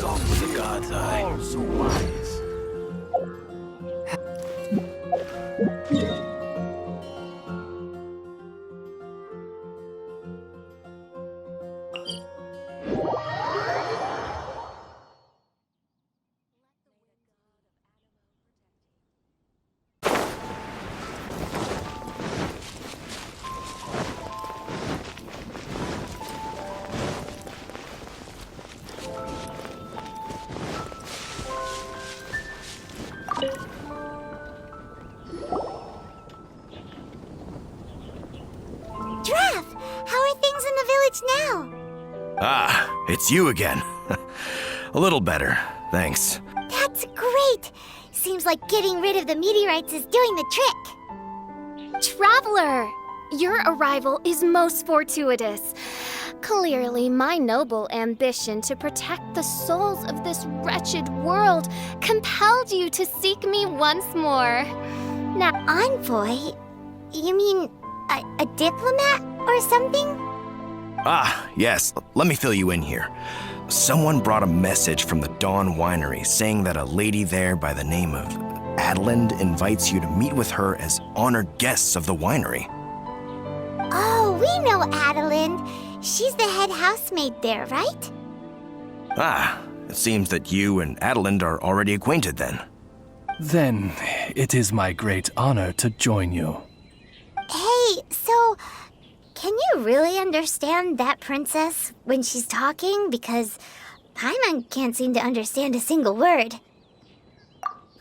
off with the god's eye. All so wise. Giraffe, how are things in the village now? Ah, it's you again. A little better, thanks. That's great. Seems like getting rid of the meteorites is doing the trick. Traveler! Your arrival is most fortuitous. Clearly, my noble ambition to protect the souls of this wretched world compelled you to seek me once more. Now, Envoy? You mean a diplomat or something? Ah, yes, let me fill you in here. Someone brought a message from the Dawn Winery saying that a lady there by the name of Adelind invites you to meet with her as honored guests of the winery. Oh, we know Adelind. She's the head housemaid there, right? Ah, it seems that you and Adelind are already acquainted then. Then it is my great honor to join you. Hey, so can you really understand that princess when she's talking? Because Paimon can't seem to understand a single word.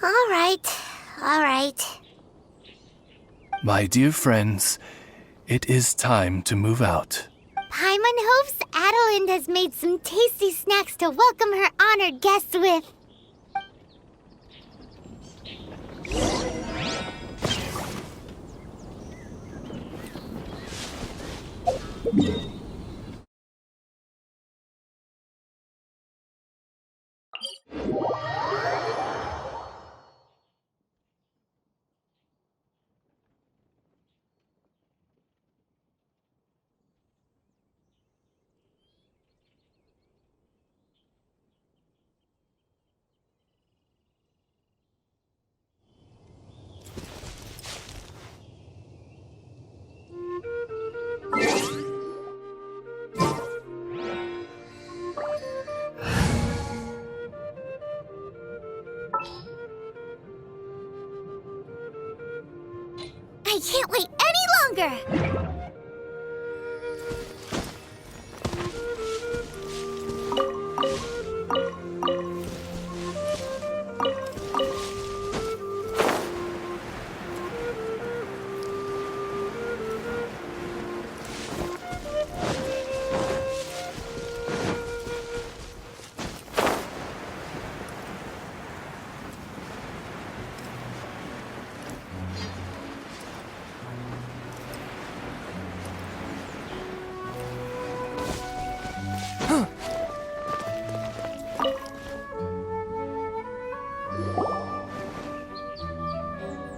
All right. My dear friends, it is time to move out. Paimon hopes Adelind has made some tasty snacks to welcome her honored guests with. I can't wait any longer!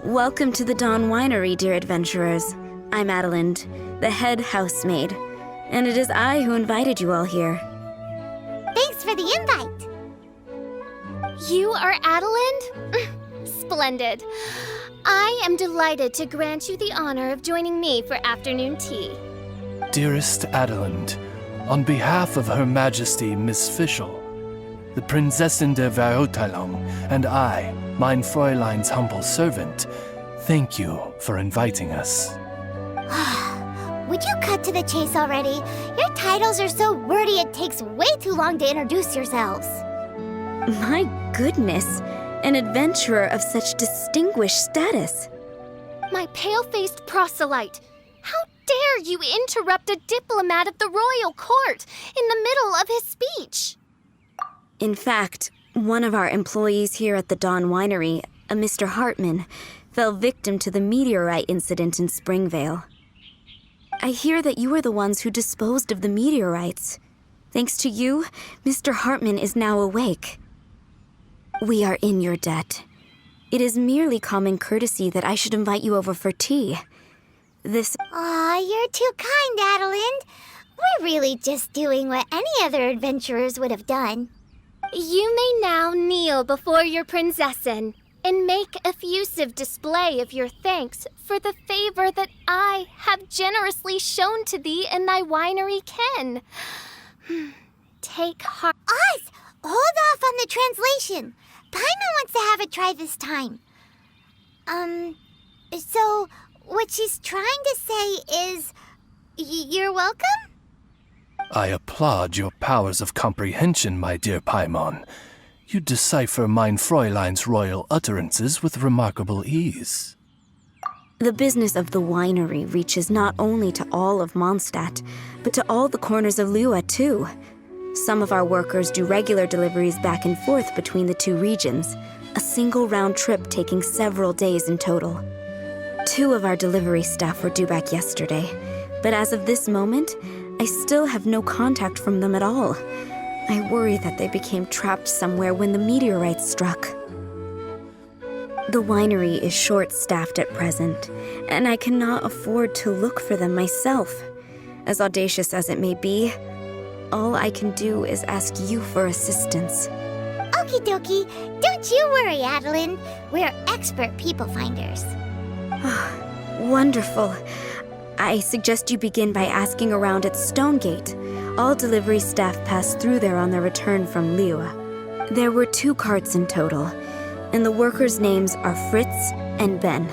Welcome to the Dawn Winery, dear adventurers. I'm Adelind, the head housemaid, and it is I who invited you all here. Thanks for the invite! you are Adelind? Splendid. I am delighted to grant you the honor of joining me for afternoon tea. Dearest Adelind, on behalf of Her Majesty Miss Fischl, the Prinzessin der Verurteilung, and I, mein Fräulein's humble servant, thank you for inviting us. Would you cut to the chase already? Your titles are so wordy it takes way too long to introduce yourselves. My goodness, an adventurer of such distinguished status. My pale-faced proselyte. How dare you interrupt a diplomat of the royal court in the middle of his speech? In fact, one of our employees here at the Dawn Winery, a Mr. Hartman, fell victim to the meteorite incident in Springvale. I hear that you were the ones who disposed of the meteorites. Thanks to you, Mr. Hartman is now awake. We are in your debt. It is merely common courtesy that I should invite you over for tea. Aw, you're too kind, Adelind. We're really just doing what any other adventurers would have done. You may now kneel before your prinzessin and make effusive display of your thanks for the favor that I have generously shown to thee in thy winery ken. Take heart. Oz, hold off on the translation. Paimon wants to have a try this time. So what she's trying to say is, you're welcome? I applaud your powers of comprehension, my dear Paimon. You decipher mein Fräulein's royal utterances with remarkable ease. The business of the winery reaches not only to all of Mondstadt, but to all the corners of Lua, too. Some of our workers do regular deliveries back and forth between the two regions, a single round trip taking several days in total. 2 of our delivery staff were due back yesterday, but as of this moment, I still have no contact from them at all. I worry that they became trapped somewhere when the meteorite struck. The winery is short-staffed at present, and I cannot afford to look for them myself. As audacious as it may be, all I can do is ask you for assistance. Okie dokie. Don't you worry, Adeline. We're expert people finders. Wonderful. I suggest you begin by asking around at Stonegate. All delivery staff pass through there on their return from Lua. There were 2 carts in total, and the workers' names are Fritz and Ben.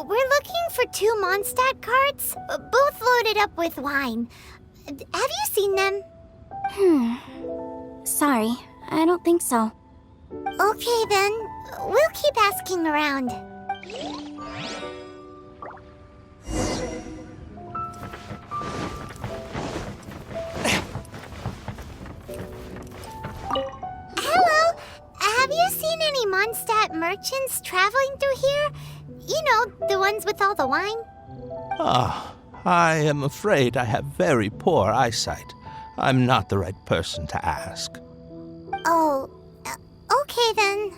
We're looking for 2 Mondstadt carts, both loaded up with wine. Have you seen them? Sorry, I don't think so. Okay then, we'll keep asking around. Hello, have you seen any Mondstadt merchants traveling through here? You know, the ones with all the wine? I am afraid I have very poor eyesight. I'm not the right person to ask. Oh, okay then.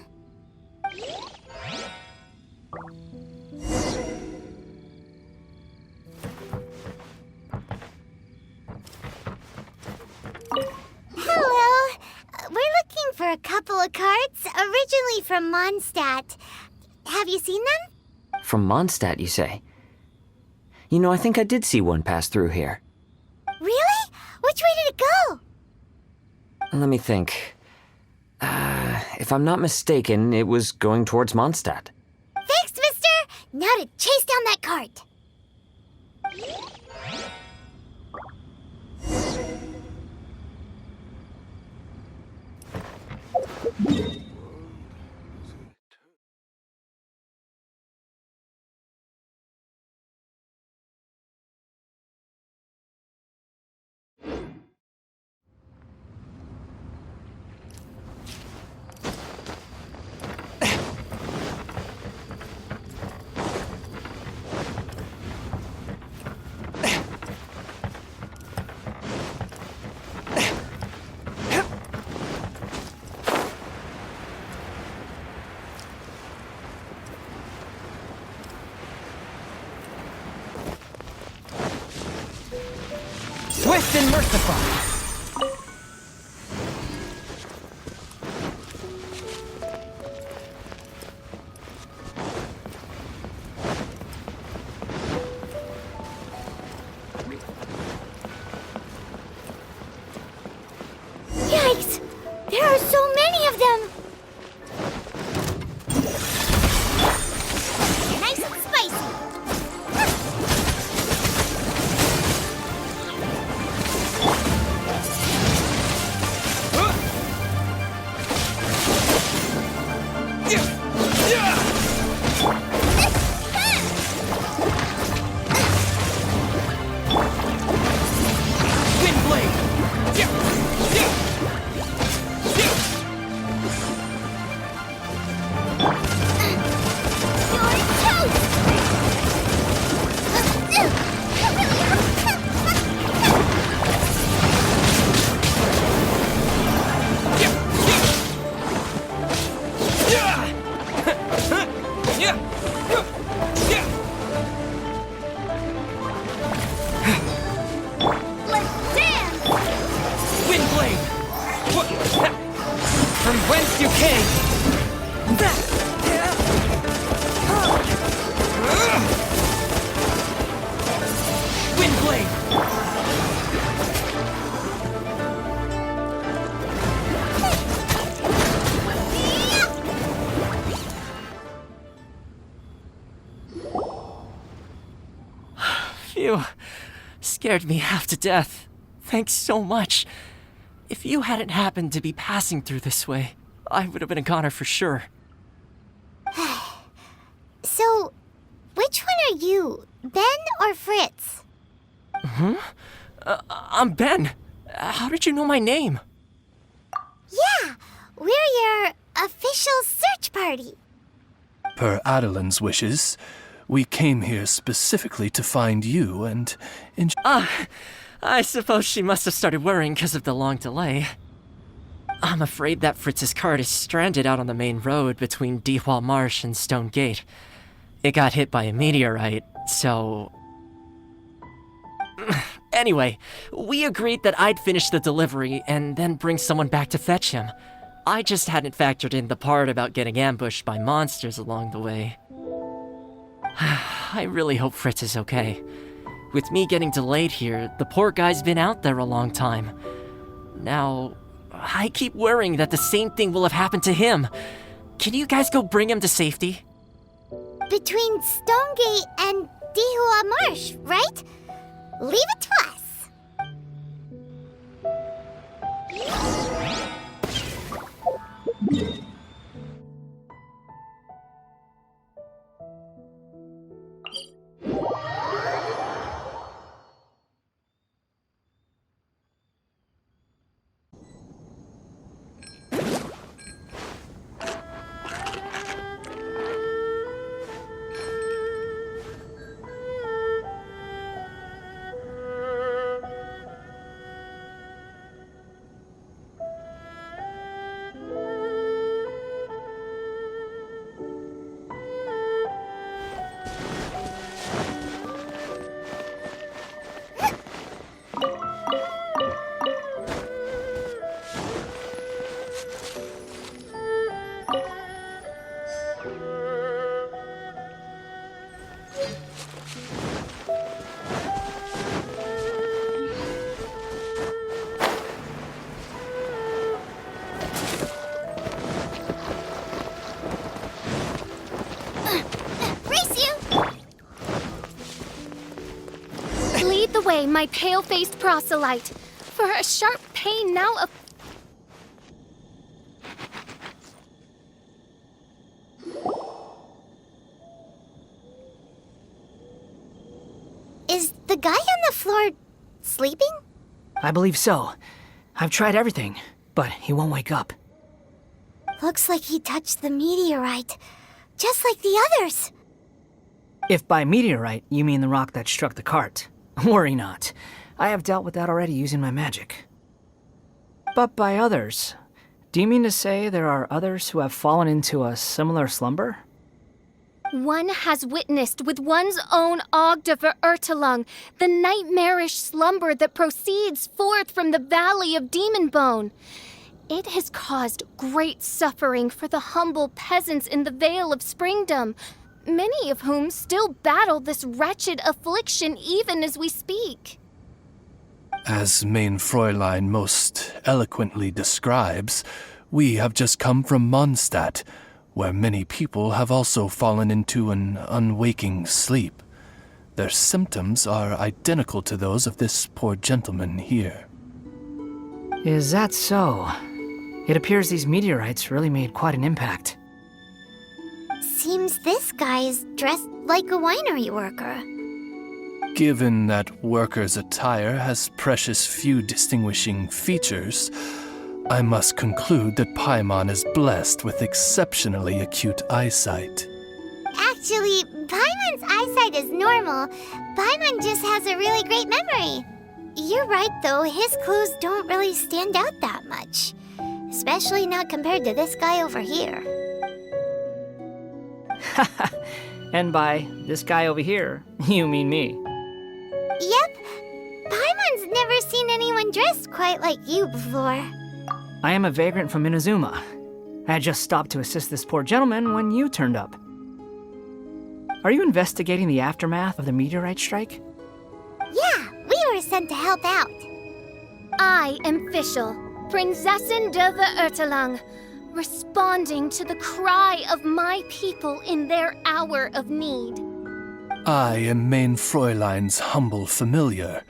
Hello. We're looking for a couple of carts, originally from Mondstadt. Have you seen them? From Mondstadt, you say? You know, I think I did see one pass through here. Really? Which way did it go? Let me think. If I'm not mistaken, it was going towards Mondstadt. Thanks, mister! Now to chase down that cart. Swift and merciful! Phew. Scared me half to death. Thanks so much. If you hadn't happened to be passing through this way, I would have been a goner for sure. So, which one are you, Ben or Fritz? I'm Ben. How did you know my name? Yeah, we're your official search party. Per Adelin's wishes, we came here specifically to find you and... I suppose she must have started worrying because of the long delay. I'm afraid that Fritz's cart is stranded out on the main road between Dihua Marsh and Stone Gate. It got hit by a meteorite, so... Anyway, we agreed that I'd finish the delivery and then bring someone back to fetch him. I just hadn't factored in the part about getting ambushed by monsters along the way. I really hope Fritz is okay. With me getting delayed here, the poor guy's been out there a long time. Now, I keep worrying that the same thing will have happened to him. Can you guys go bring him to safety? Between Stonegate and Dihua Marsh, right? Leave it to us. Lead the way, my pale-faced proselyte. For a sharp pain now of... Is the guy on the floor sleeping? I believe so. I've tried everything, but he won't wake up. Looks like he touched the meteorite, just like the others. If by meteorite you mean the rock that struck the cart, worry not. I have dealt with that already using my magic. But by others, do you mean to say there are others who have fallen into a similar slumber? One has witnessed with one's own Ogda Verurtelung the nightmarish slumber that proceeds forth from the Valley of Demonbone. It has caused great suffering for the humble peasants in the Vale of Springdom, many of whom still battle this wretched affliction even as we speak. As Main Fräulein most eloquently describes, we have just come from Mondstadt, where many people have also fallen into an unwaking sleep. Their symptoms are identical to those of this poor gentleman here. Is that so? It appears these meteorites really made quite an impact. Seems this guy is dressed like a winery worker. Given that worker's attire has precious few distinguishing features, I must conclude that Paimon is blessed with exceptionally acute eyesight. Actually, Paimon's eyesight is normal. Paimon just has a really great memory. You're right, though. His clothes don't really stand out that much. Especially not compared to this guy over here. And by this guy over here, you mean me. Yep. Paimon's never seen anyone dressed quite like you before. I am a vagrant from Inazuma. I had just stopped to assist this poor gentleman when you turned up. Are you investigating the aftermath of the meteorite strike? Yeah, we were sent to help out. I am Fischl, Prinzessin de Verurtelung, responding to the cry of my people in their hour of need. I am Main Fräulein's humble familiar,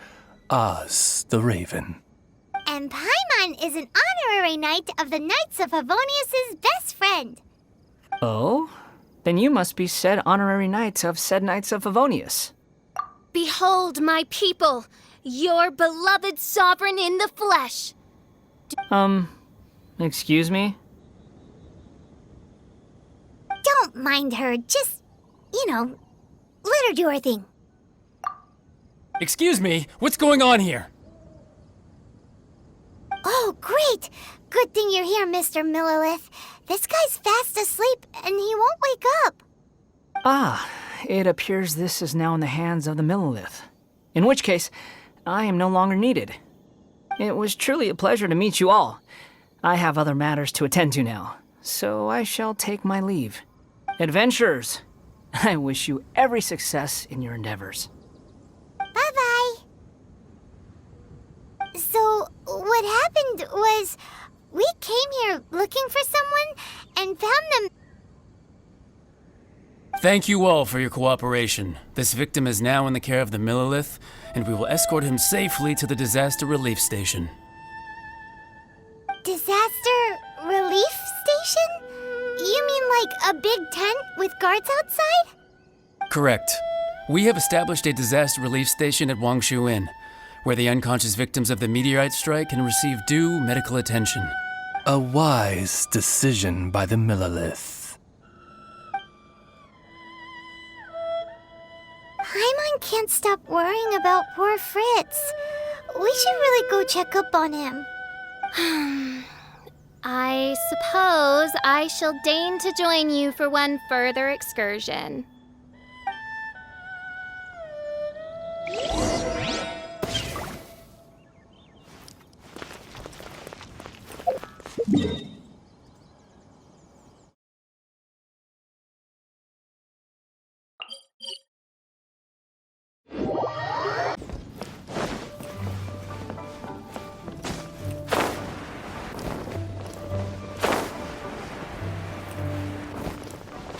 Oz the Raven. And Paimon is an honorary knight of the Knights of Favonius' best friend. Oh? Then you must be said honorary knight of said Knights of Favonius. Behold, my people, your beloved sovereign in the flesh. Excuse me? Don't mind her, just, let her do her thing. Excuse me, what's going on here? Oh, great! Good thing you're here, Mr. Millilith. This guy's fast asleep, and he won't wake up. Ah, it appears this is now in the hands of the Millilith. In which case, I am no longer needed. It was truly a pleasure to meet you all. I have other matters to attend to now, so I shall take my leave. Adventurers, I wish you every success in your endeavors. Bye-bye. So, what happened was, we came here looking for someone and found them. Thank you all for your cooperation. This victim is now in the care of the Millilith, and we will escort him safely to the disaster relief station. Disaster relief station? You mean like a big tent with guards outside? Correct. We have established a disaster relief station at Wangshu Inn, where the unconscious victims of the meteorite strike can receive due medical attention. A wise decision by the Millilith. Paimon can't stop worrying about poor Fritz. We should really go check up on him. I suppose I shall deign to join you for one further excursion.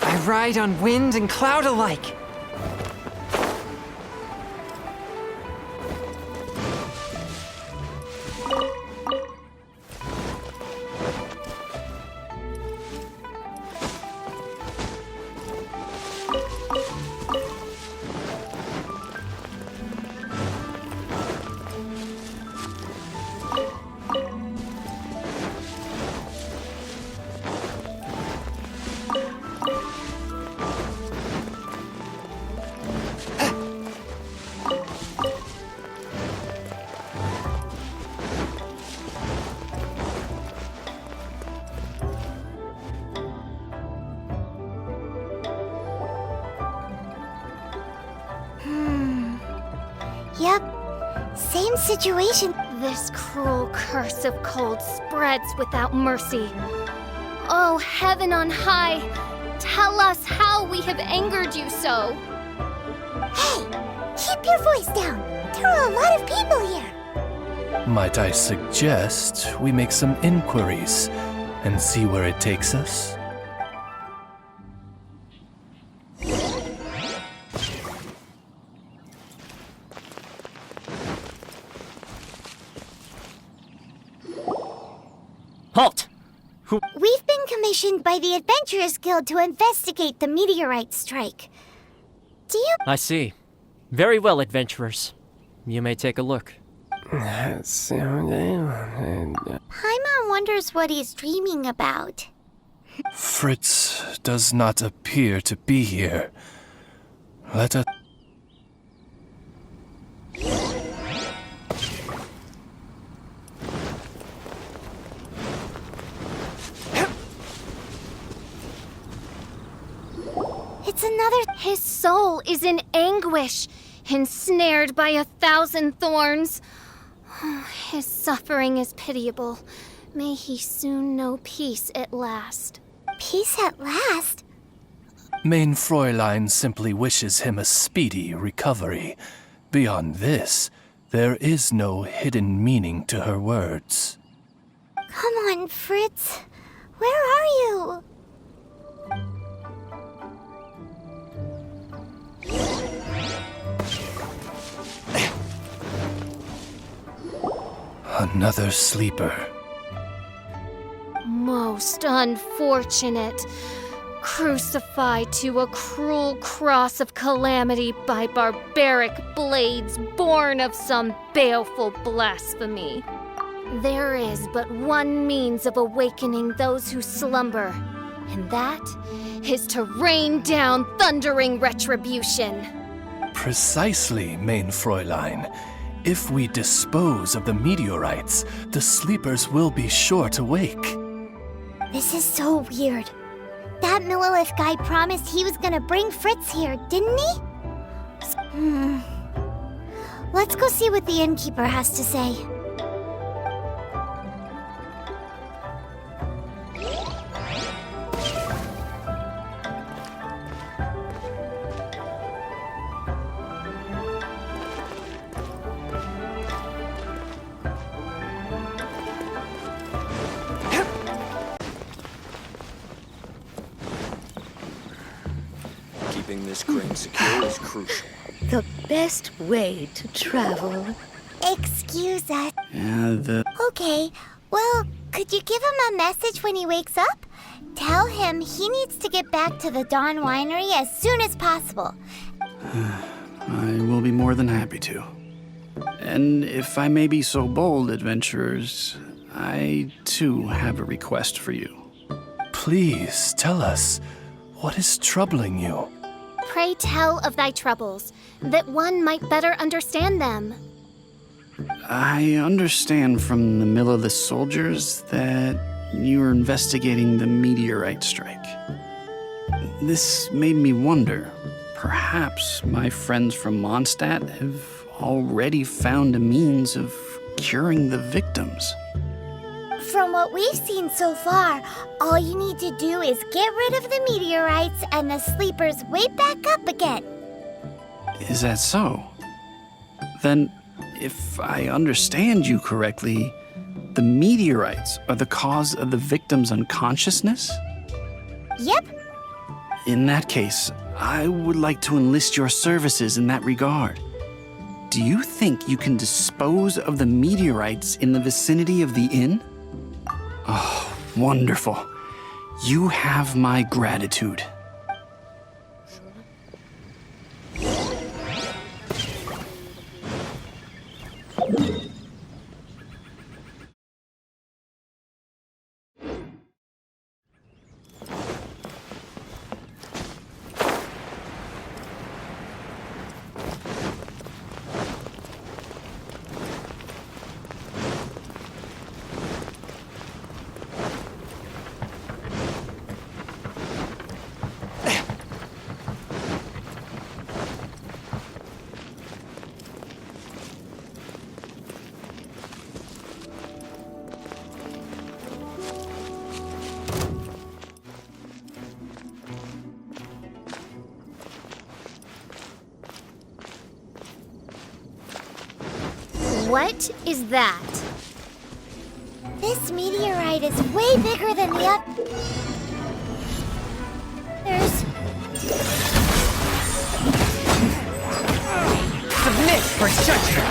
I ride on wind and cloud alike. Yep, same situation. This cruel curse of cold spreads without mercy. Oh, heaven on high, tell us how we have angered you so. Hey, keep your voice down. There are a lot of people here. Might I suggest we make some inquiries and see where it takes us? Halt! We've been commissioned by the Adventurers Guild to investigate the meteorite strike. Do you... I see. Very well, adventurers. You may take a look. Paimon wonders what he's dreaming about. Fritz does not appear to be here. Let us... It's another... His soul is in anguish, ensnared by 1,000 thorns. His suffering is pitiable. May he soon know peace at last. Peace at last? Main Fräulein simply wishes him a speedy recovery. Beyond this, there is no hidden meaning to her words. Come on, Fritz. Where are you? Another sleeper. Most unfortunate. Crucified to a cruel cross of calamity by barbaric blades born of some baleful blasphemy. There is but one means of awakening those who slumber, and that is to rain down thundering retribution. Precisely, main Fräulein. If we dispose of the meteorites, the sleepers will be sure to wake. This is so weird. That Millilith guy promised he was gonna bring Fritz here, didn't he? Let's go see what the innkeeper has to say. Keeping this crane secure is crucial. The best way to travel. Excuse us. Yeah, Okay, well, could you give him a message when he wakes up? Tell him he needs to get back to the Dawn Winery as soon as possible. I will be more than happy to. And if I may be so bold, adventurers, I too have a request for you. Please tell us, what is troubling you? Pray tell of thy troubles, that one might better understand them. I understand from the Millilith soldiers that you are investigating the meteorite strike. This made me wonder, perhaps my friends from Mondstadt have already found a means of curing the victims. From what we've seen so far, all you need to do is get rid of the meteorites and the sleepers wake back up again. Is that so? Then, if I understand you correctly, the meteorites are the cause of the victim's unconsciousness? Yep. In that case, I would like to enlist your services in that regard. Do you think you can dispose of the meteorites in the vicinity of the inn? Oh, wonderful. You have my gratitude. What is that? This meteorite is way bigger than the others. Submit for judgment!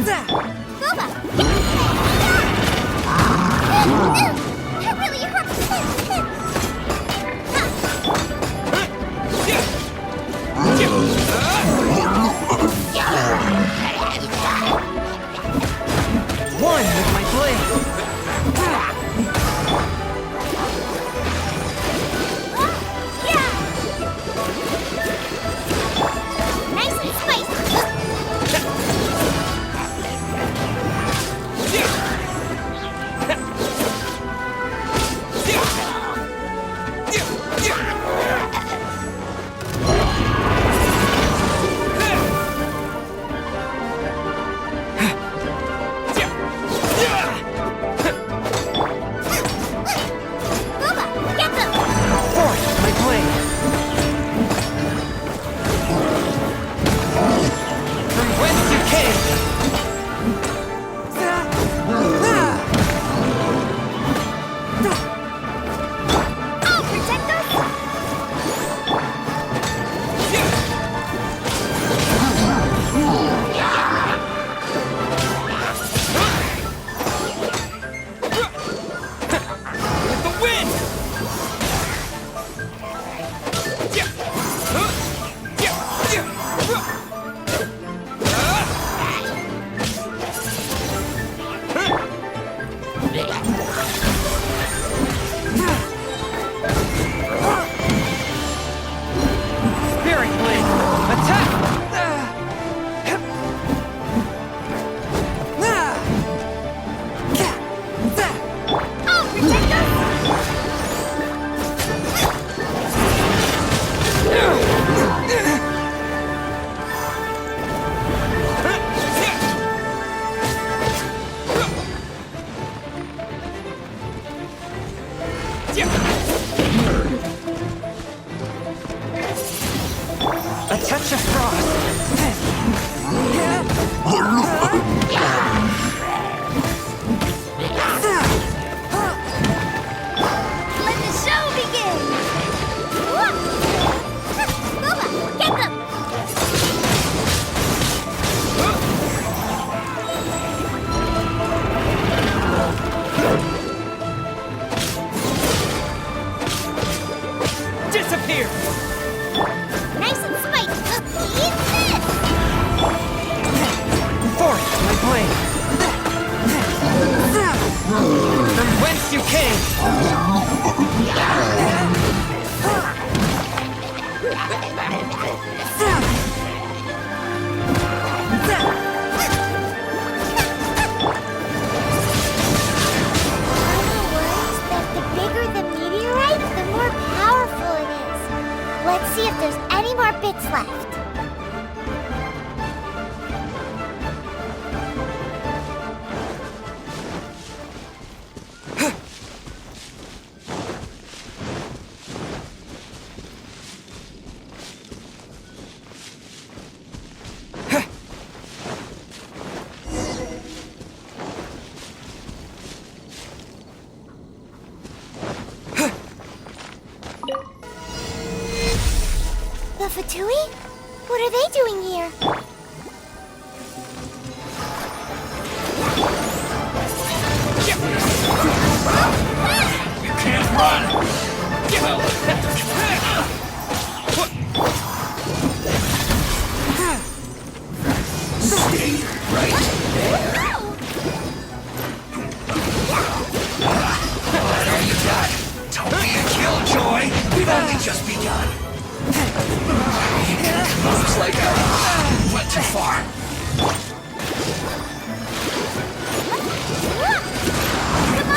That really hurts! One with my blade! Nice and spicy! Nice and spicy. Eat this! Forth, my blade! From whence you came! Let's see if there's any more bits left. The Fatui? What are they doing here? You can't run! Stay right there. What are you done? Don't be a killjoy! We've only just begun. Looks like I went too far.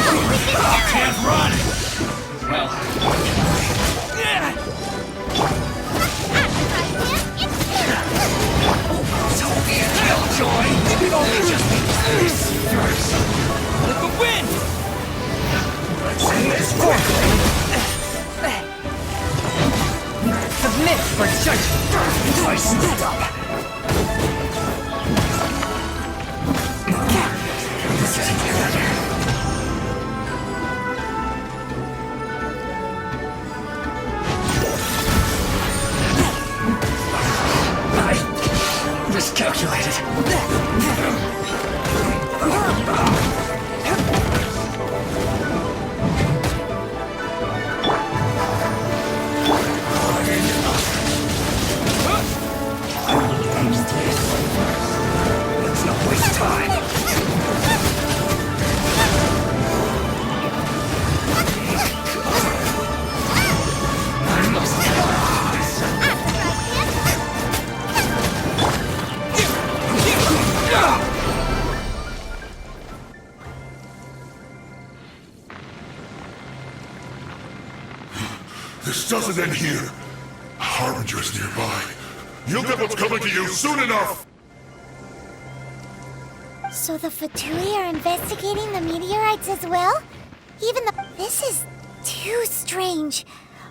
Come on, we can do it! Can't run! Well... Don't be a killjoy! We've only just begun. First, with the wind! Let's end this quickly! Submit for judgment! I slipped up! This isn't good. I miscalculated. Let's not waste time. I must This doesn't end here. Harbinger's nearby. You'll get what's coming to you soon enough! So the Fatui are investigating the meteorites as well? Even though this is too strange.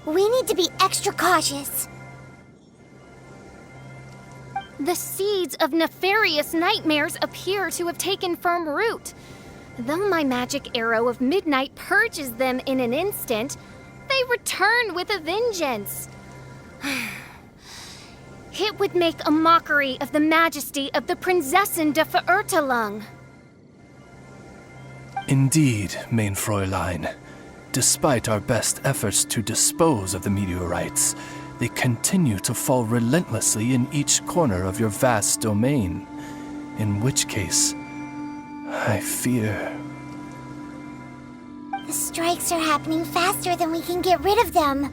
We need to be extra cautious. The seeds of nefarious nightmares appear to have taken firm root. Though my magic arrow of midnight purges them in an instant, they return with a vengeance. It would make a mockery of the majesty of the Prinzessin de Verurtelung. Indeed, main Fräulein. Despite our best efforts to dispose of the meteorites, they continue to fall relentlessly in each corner of your vast domain. In which case, I fear... The strikes are happening faster than we can get rid of them.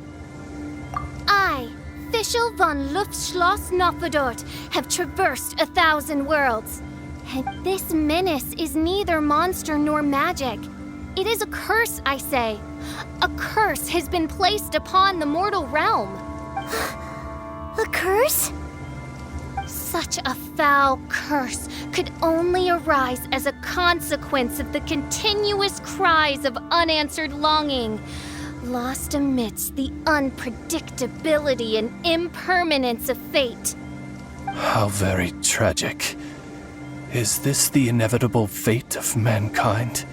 I, Fischl von Luftschloss Nopfadort, have traversed 1,000 worlds. And this menace is neither monster nor magic. It is a curse, I say. A curse has been placed upon the mortal realm. A curse? Such a foul curse could only arise as a consequence of the continuous cries of unanswered longing, lost amidst the unpredictability and impermanence of fate. How very tragic. Is this the inevitable fate of mankind?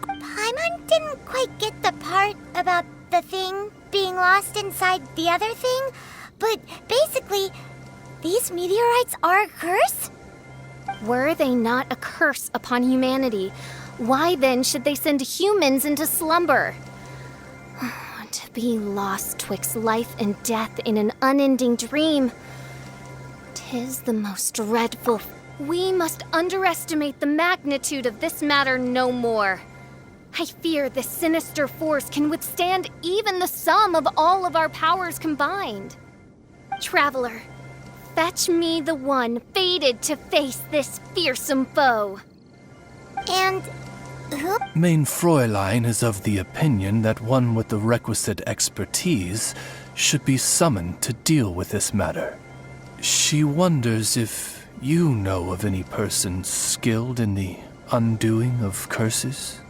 Paimon didn't quite get the part about the thing being lost inside the other thing, but basically, these meteorites are a curse? Were they not a curse upon humanity, why then should they send humans into slumber? To be lost twixt life and death in an unending dream. 'Tis the most dreadful. We must underestimate the magnitude of this matter no more. I fear this sinister force can withstand even the sum of all of our powers combined. Traveler, fetch me the one fated to face this fearsome foe. And who? Main Fräulein is of the opinion that one with the requisite expertise should be summoned to deal with this matter. She wonders if you know of any person skilled in the undoing of curses?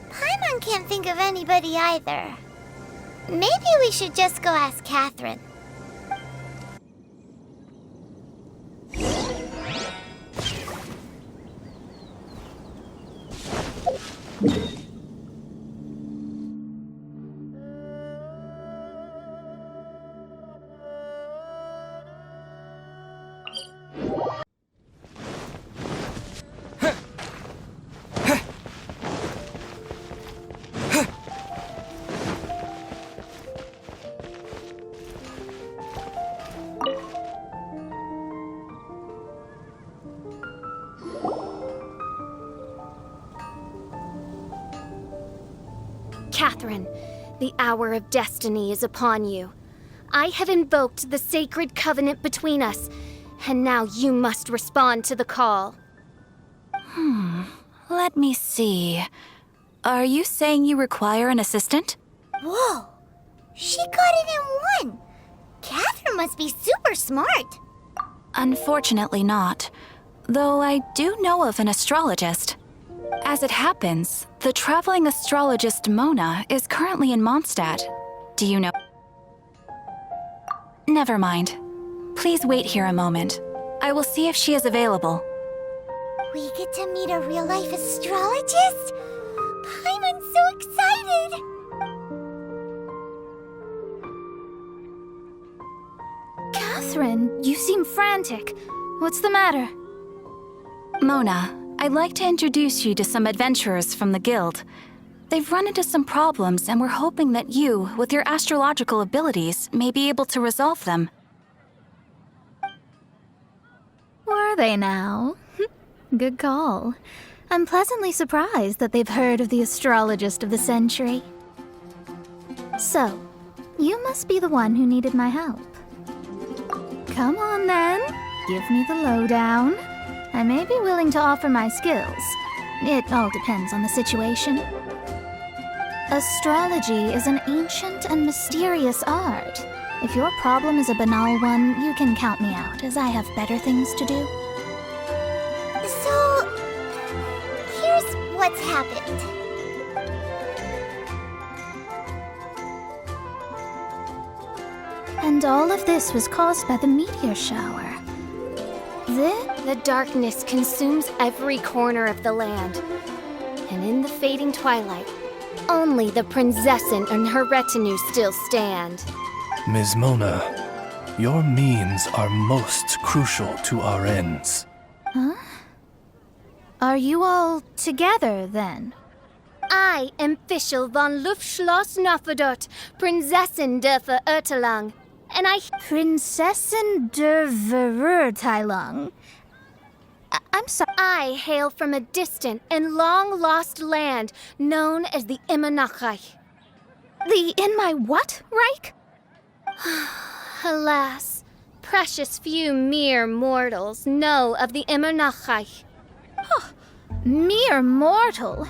Paimon can't think of anybody either. Maybe we should just go ask Catherine. Catherine, the hour of destiny is upon you. I have invoked the sacred covenant between us, and now you must respond to the call. Let me see. Are you saying you require an assistant? Whoa! She got it in one! Catherine must be super smart! Unfortunately not, though I do know of an astrologist. As it happens, the traveling astrologist Mona is currently in Mondstadt. Do you know? Never mind. Please wait here a moment. I will see if she is available. We get to meet a real-life astrologist? Paimon's so excited! Catherine, you seem frantic. What's the matter? Mona, I'd like to introduce you to some adventurers from the guild. They've run into some problems, and we're hoping that you, with your astrological abilities, may be able to resolve them. Were they now? Good call. I'm pleasantly surprised that they've heard of the astrologist of the century. So, you must be the one who needed my help. Come on then, give me the lowdown. I may be willing to offer my skills. It all depends on the situation. Astrology is an ancient and mysterious art. If your problem is a banal one, you can count me out, as I have better things to do. So, here's what's happened. And all of this was caused by the meteor shower. The darkness consumes every corner of the land. And in the fading twilight, only the princessin and her retinue still stand. Ms. Mona, your means are most crucial to our ends. Huh? Are you all together, then? I am Fischl von Luftschloss Nofedot, Prinzessin der Verirrtelang, and I... Prinzessin der Verirrtelang? I'm sorry. I hail from a distant and long-lost land known as the Immenachreich. The in my what, Reich? Alas, precious few mere mortals know of the Immenachreich. Huh. Mere mortal?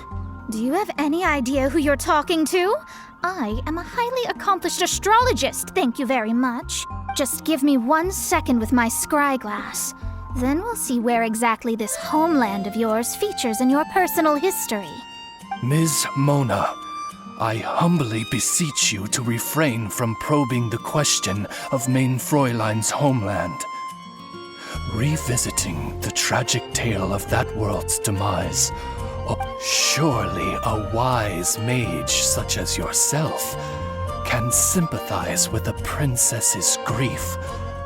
Do you have any idea who you're talking to? I am a highly accomplished astrologist, thank you very much. Just give me 1 second with my scryglass. Then we'll see where exactly this homeland of yours features in your personal history. Ms. Mona, I humbly beseech you to refrain from probing the question of Main Fräulein's homeland. Revisiting the tragic tale of that world's demise, surely a wise mage such as yourself can sympathize with a princess's grief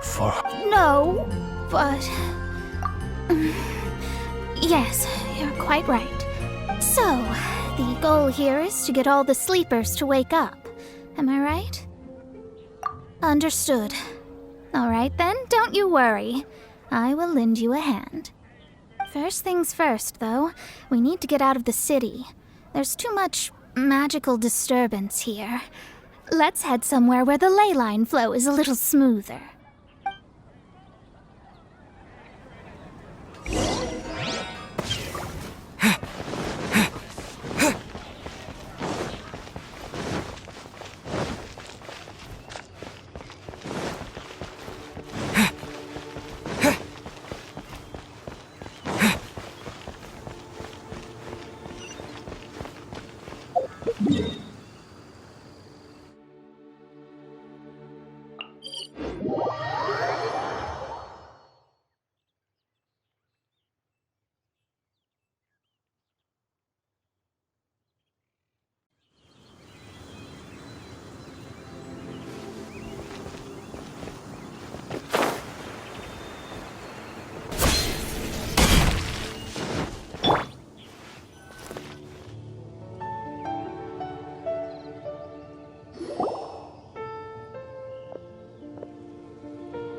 for... No, but... Yes, you're quite right. So, The goal here is to get all the sleepers to wake up. Am I right? Understood. All right then, don't you worry. I will lend you a hand. First things first, though, we need to get out of the city. There's too much magical disturbance here. Let's head somewhere where the ley line flow is a little smoother.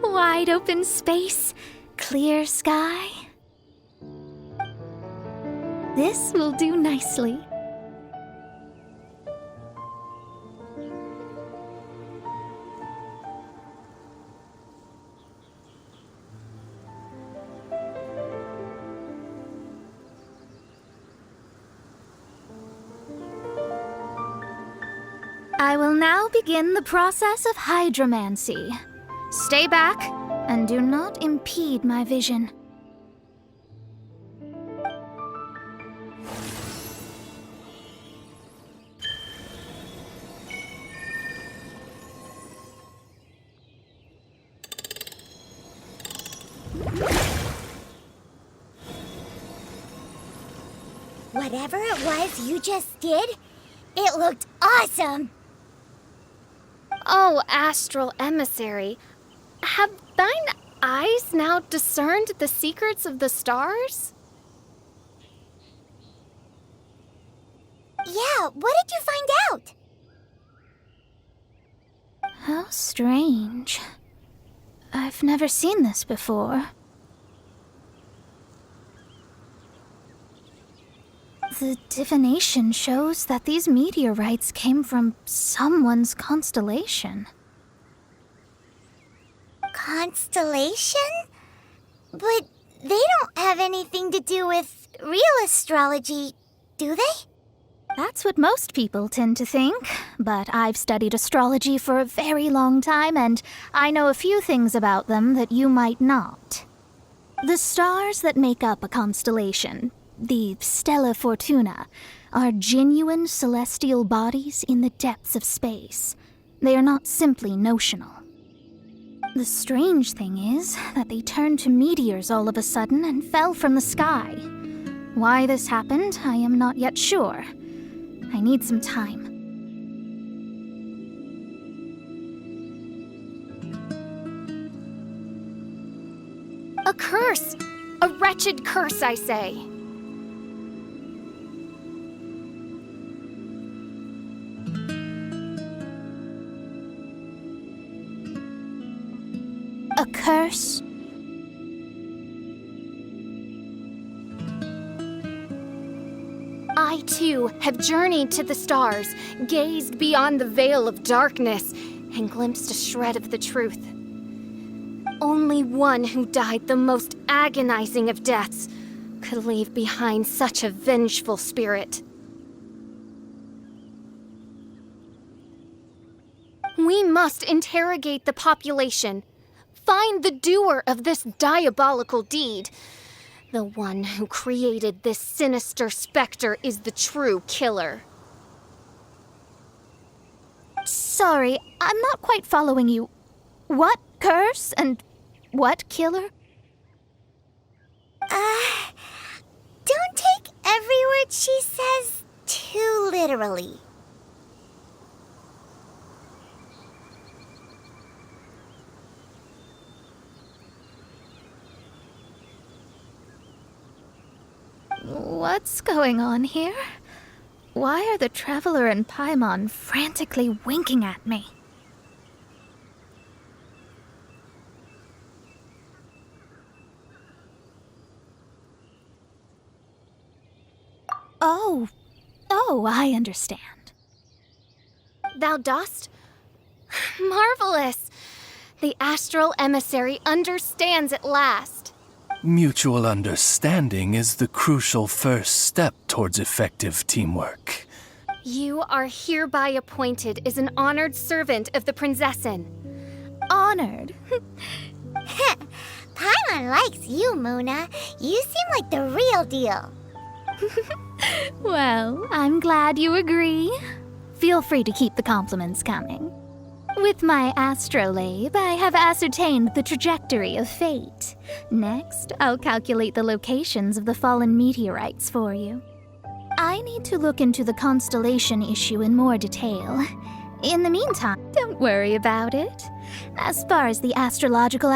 Wide open space, clear sky. This will do nicely. I will now begin the process of hydromancy. Stay back and do not impede my vision. Whatever it was you just did, it looked awesome! Oh, astral emissary, have thine eyes now discerned the secrets of the stars? Yeah, what did you find out? How strange. I've never seen this before. The divination shows that these meteorites came from someone's constellation. Constellation? But they don't have anything to do with real astrology, do they? That's what most people tend to think, but I've studied astrology for a very long time, and I know a few things about them that you might not. The stars that make up a constellation, the Stella Fortuna, are genuine celestial bodies in the depths of space. They are not simply notional. The strange thing is that they turned to meteors all of a sudden and fell from the sky. Why this happened, I am not yet sure. I need some time. A curse! A wretched curse, I say. A curse? I, too, have journeyed to the stars, gazed beyond the veil of darkness, and glimpsed a shred of the truth. Only one who died the most agonizing of deaths could leave behind such a vengeful spirit. We must interrogate the population. Find the doer of this diabolical deed. The one who created this sinister specter is the true killer. Sorry, I'm not quite following you. What curse and what killer? Don't take every word she says too literally. What's going on here? Why are the Traveler and Paimon frantically winking at me? Oh, I understand. Thou dost? Marvelous! The astral emissary understands at last. Mutual understanding is the crucial first step towards effective teamwork. You are hereby appointed as an honored servant of the Prinzessin. Honored? Paimon likes you, Muna. You seem like the real deal. Well, I'm glad you agree. Feel free to keep the compliments coming. With my astrolabe, I have ascertained the trajectory of fate. Next, I'll calculate the locations of the fallen meteorites for you. I need to look into the constellation issue in more detail. In the meantime, don't worry about it. As far as the astrological